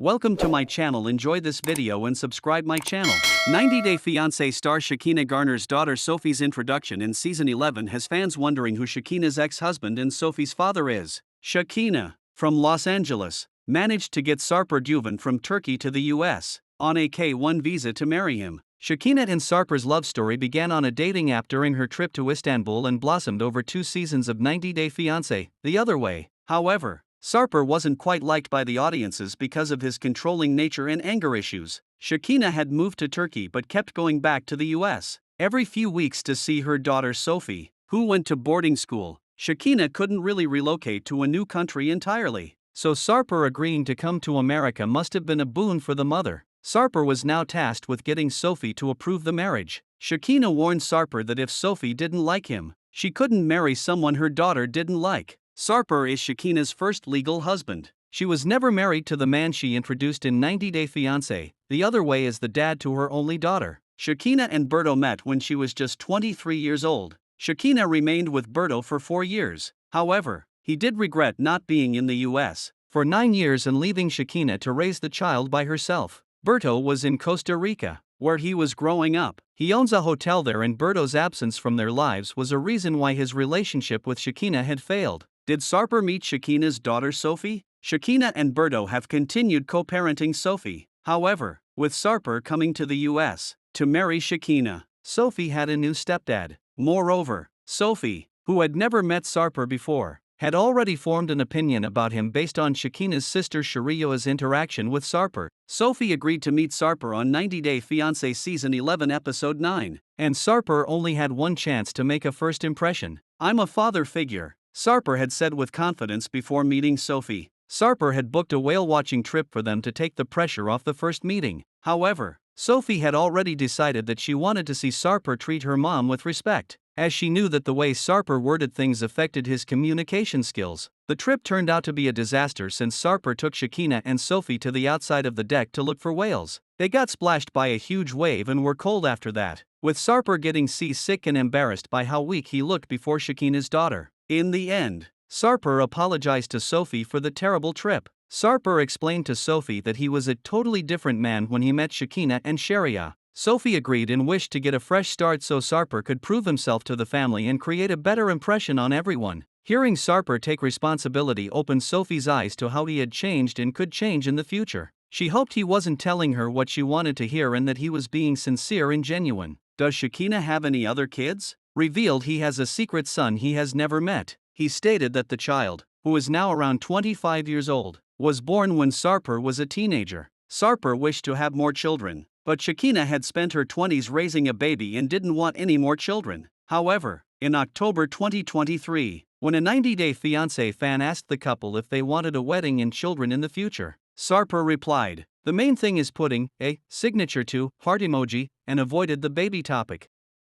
Welcome to my channel. Enjoy this video and subscribe my channel. 90 Day Fiance star Shekinah Garner's daughter Sofie's introduction in season 11 has fans wondering who Shekinah's ex-husband and Sofie's father is. Shekinah, from Los Angeles, managed to get Sarper Duvan from Turkey to the US on a K-1 visa to marry him. Shekinah and Sarper's love story began on a dating app during her trip to Istanbul and blossomed over 2 seasons of 90 Day Fiance, the other way. However, Sarper wasn't quite liked by the audiences because of his controlling nature and anger issues. Shekinah had moved to Turkey but kept going back to the US every few weeks to see her daughter Sofie, who went to boarding school. Shekinah couldn't really relocate to a new country entirely, so Sarper agreeing to come to America must have been a boon for the mother. Sarper was now tasked with getting Sofie to approve the marriage. Shekinah warned Sarper that if Sofie didn't like him, she couldn't marry someone her daughter didn't like. Sarper is Shekinah's first legal husband. She was never married to the man she introduced in 90 Day Fiance, the other way as the dad to her only daughter. Shekinah and Berto met when she was just 23 years old. Shekinah remained with Berto for 4 years. However, he did regret not being in the US for 9 years and leaving Shekinah to raise the child by herself. Berto was in Costa Rica, where he was growing up. He owns a hotel there, and Berto's absence from their lives was a reason why his relationship with Shekinah had failed. Did Sarper meet Shekinah's daughter Sofie? Shekinah and Berto have continued co-parenting Sofie. However, with Sarper coming to the US to marry Shekinah, Sofie had a new stepdad. Moreover, Sofie, who had never met Sarper before, had already formed an opinion about him based on Shekinah's sister Sharia's interaction with Sarper. Sofie agreed to meet Sarper on 90 Day Fiancé Season 11 Episode 9, and Sarper only had one chance to make a first impression. "I'm a father figure," Sarper had said with confidence before meeting Sofie. Sarper had booked a whale-watching trip for them to take the pressure off the first meeting. However, Sofie had already decided that she wanted to see Sarper treat her mom with respect, as she knew that the way Sarper worded things affected his communication skills. The trip turned out to be a disaster since Sarper took Shekinah and Sofie to the outside of the deck to look for whales. They got splashed by a huge wave and were cold after that, with Sarper getting seasick and embarrassed by how weak he looked before Shekinah's daughter. In the end, Sarper apologized to Sofie for the terrible trip. Sarper explained to Sofie that he was a totally different man when he met Shekinah and Sharia. Sofie agreed and wished to get a fresh start so Sarper could prove himself to the family and create a better impression on everyone. Hearing Sarper take responsibility opened Sofie's eyes to how he had changed and could change in the future. She hoped he wasn't telling her what she wanted to hear and that he was being sincere and genuine. Does Shekinah have any other kids? Revealed he has a secret son he has never met. He stated that the child, who is now around 25 years old, was born when Sarper was a teenager. Sarper wished to have more children, but Shekinah had spent her 20s raising a baby and didn't want any more children. However, in October 2023, when a 90 Day Fiancé fan asked the couple if they wanted a wedding and children in the future, Sarper replied, "The main thing is putting a signature to heart emoji," and avoided the baby topic.